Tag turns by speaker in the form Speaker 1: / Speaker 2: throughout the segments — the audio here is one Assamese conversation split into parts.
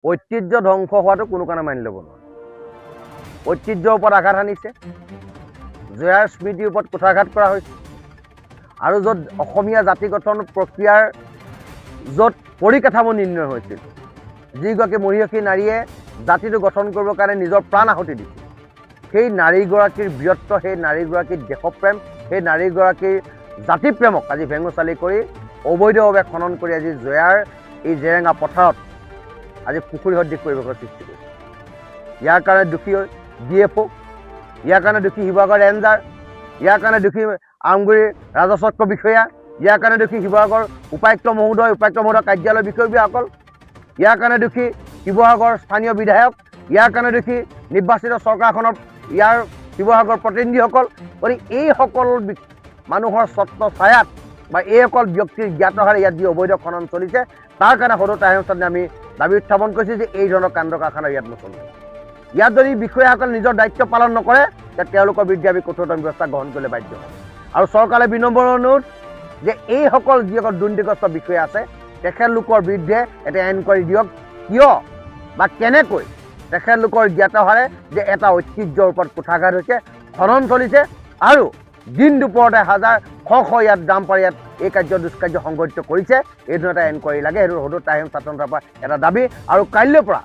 Speaker 1: ঐতিহ্য ধ্বংস হোৱাটো কোনো কাৰণে মানি ল'ব নোৱাৰে। ঐতিহ্যৰ ওপৰত আঘাত সানিছে, জয়াৰ স্মৃতিৰ ওপৰত কুঠাৰঘাত কৰা হৈছে, আৰু য'ত অসমীয়া জাতি গঠন প্ৰক্ৰিয়াৰ য'ত পৰিকাঠামো নিৰ্ণয় হৈছিল, যিগৰাকী মহিয়সী নাৰীয়ে জাতিটো গঠন কৰিবৰ কাৰণে নিজৰ প্ৰাণ আহুতি দিছিল, সেই নাৰীগৰাকীৰ বীৰত্ব, সেই নাৰীগৰাকীৰ দেশপ্ৰেম, সেই নাৰীগৰাকীৰ জাতিপ্ৰেমক আজি ভেঙুচালি কৰি অবৈধভাৱে খনন কৰি আজি জয়াৰ এই জেৰেঙা পথাৰত আজি পুখুৰী সদৃশ পৰিৱেশৰ সৃষ্টি কৰিছে। ইয়াৰ কাৰণে দোষী DFO, ইয়াৰ কাৰণে দোষী শিৱসাগৰ ৰেঞ্জাৰ, ইয়াৰ কাৰণে দোষী আমগুৰিৰ ৰাজচক্ৰ বিষয়া, ইয়াৰ কাৰণে দোষী শিৱসাগৰ উপায়ুক্ত মহোদয় কাৰ্যালয়ৰ বিষয়ববীয়াসকল, ইয়াৰ কাৰণে দোষী শিৱসাগৰ স্থানীয় বিধায়ক, ইয়াৰ কাৰণে দোষী নিৰ্বাচিত চৰকাৰখনৰ ইয়াৰ শিৱসাগৰ প্ৰতিনিধিসকল। গতিকে এইসকল মানুহৰ স্বত্ব ছায়াত বা এইসকল ব্যক্তিৰ জ্ঞাতহাৰে ইয়াত যি অবৈধ খনন চলিছে, তাৰ কাৰণে সদৌ তাহিমস্থানে আমি দাবী উত্থাপন কৰিছোঁ যে এই ধৰণৰ কাণ্ড কাৰখানা ইয়াত নচলিব। ইয়াত যদি বিষয়াসকলে নিজৰ দায়িত্ব পালন নকৰে, তেতিয়া তেওঁলোকৰ বিৰুদ্ধে আমি কঠোৰতম ব্যৱস্থা গ্ৰহণ কৰিবলৈ বাধ্য হ'ম। আৰু চৰকাৰে বিনম্ৰ অনুৰোধ যে এইসকল যিসকল দুৰ্নীতিগ্ৰস্ত বিষয়া আছে, তেখেতলোকৰ বিৰুদ্ধে এটা এনকুৱাৰী দিয়ক, কিয় বা কেনেকৈ তেখেতলোকৰ জ্ঞাতহাৰে যে এটা ঐতিহ্যৰ ওপৰত কুঠাৰঘাত হৈছে, খনন চলিছে, আৰু দিন দুপৰতে হাজাৰ শ ইয়াত দাম পাৰি ইয়াত এই দুষ্কাৰ্য সংঘটিত কৰিছে, এই ধৰণৰ এটা এনকুৱাৰী লাগে। সেইটো সদৌ তাহিম ছাত্ৰ সন্থাৰ পৰা এটা দাবী। আৰু কাইলৈৰ পৰা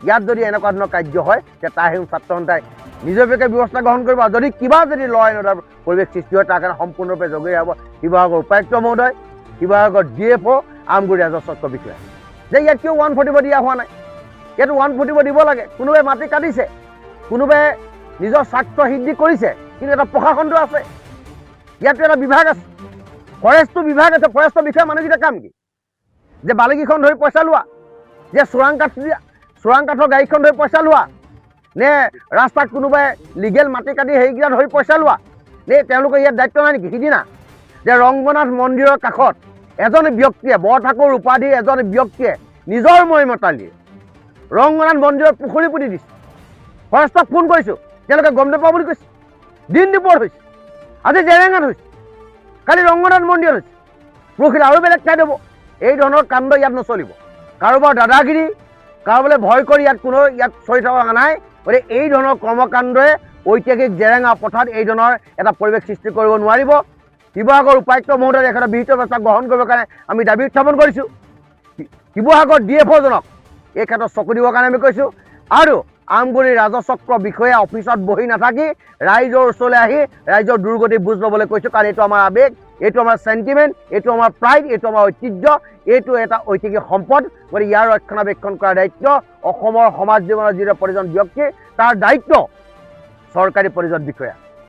Speaker 1: ইয়াত যদি এনেকুৱা ধৰণৰ কাৰ্য হয়, তেতিয়া তাহিম ছাত্ৰ সন্থাই নিজাববীয়াকৈ ব্যৱস্থা গ্ৰহণ কৰিব। আৰু যদি কিবা যদি ল এণ্ড অৰ্ডাৰ পৰিৱেশ সৃষ্টি হয়, তাৰ কাৰণে সম্পূৰ্ণৰূপে জগৰীয়া হ'ব শিৱসাগৰ উপায়ুক্ত মহোদয়, শিৱসাগৰ DFO, আমগুৰি ৰাজচক্ৰ বিষয়া। যে ইয়াত কিয় 140 দিয়া হোৱা নাই? ইয়াত 140 দিব লাগে। কোনোবাই মাটি কাটিছে, কোনোবাই নিজৰ স্বাৰ্থ সিদ্ধি কৰিছে, কিন্তু এটা প্ৰশাসনটো আছে, ইয়াতো এটা বিভাগ আছে, ফৰেষ্টটো বিভাগ আছে। ফৰেষ্টৰ বিষয়ে মানুহকেইটা কাম কি? যে বালিকেইখন ধৰি পইচা লোৱা, যে চোৰাং কাঠৰ গাড়ীখন ধৰি পইচা লোৱা, নে ৰাস্তাত কোনোবাই লিগেল মাটি কাটি সেইকেইটা ধৰি পইচা লোৱা, নে তেওঁলোকৰ ইয়াত দায়িত্ব নাই নেকি? সিদিনা যে ৰংগনাথ মন্দিৰৰ কাষত এজন ব্যক্তিয়ে, বৰঠাকুৰ উপাধিৰ এজন ব্যক্তিয়ে নিজৰ মৈমতালিয়ে ৰংগনাথ মন্দিৰত পুখুৰী পুতি দিছে। ফৰেষ্টক ফোন কৰিছোঁ, তেওঁলোকে গম নাপাওঁ বুলি কৈছে। দিন দুপৰ হৈছে, আজি জেৰেঙাত হৈছে, কালি ৰংগনাথ মন্দিৰত হৈছে, পৰহিলে আৰু বেলেগ ঠাইত হ'ব। এই ধৰণৰ কাণ্ড ইয়াত নচলিব। কাৰোবাৰ দাদাগিৰি, কাৰোবালৈ ভয় কৰি ইয়াত কোনো ইয়াত চলি থকা নাই। গতিকে এই ধৰণৰ কৰ্মকাণ্ডই ঐতিহাসিক জেৰেঙা পথাৰত এই ধৰণৰ এটা পৰিৱেশ সৃষ্টি কৰিব নোৱাৰিব। শিৱসাগৰ উপায়ুক্ত মহোদয়ে এখেতৰ বিহিত ব্যৱস্থা গ্ৰহণ কৰিবৰ কাৰণে আমি দাবী উত্থাপন কৰিছোঁ। শিৱসাগৰ DFOজনক এই ক্ষেত্ৰত চকু দিবৰ কাৰণে আমি কৈছোঁ। আৰু আমগুৰি ৰাজচক্ৰ বিষয়া অফিচত বহি নাথাকি ৰাইজৰ ওচৰলৈ আহি ৰাইজৰ দুৰ্গতি বুজ ল'বলৈ কৈছোঁ। কাৰণ এইটো আমাৰ আৱেগ, এইটো আমাৰ চেণ্টিমেণ্ট, এইটো আমাৰ প্ৰাইড, এইটো আমাৰ ঐতিহ্য, এইটো এটা ঐতিহাসিক সম্পদ। গতিকে ইয়াৰ ৰক্ষণাবেক্ষণ কৰাৰ দায়িত্ব অসমৰ সমাজ জীৱনৰ যিটো প্ৰতিজন ব্যক্তি, তাৰ দায়িত্ব চৰকাৰী প্ৰতিজন বিষয়া।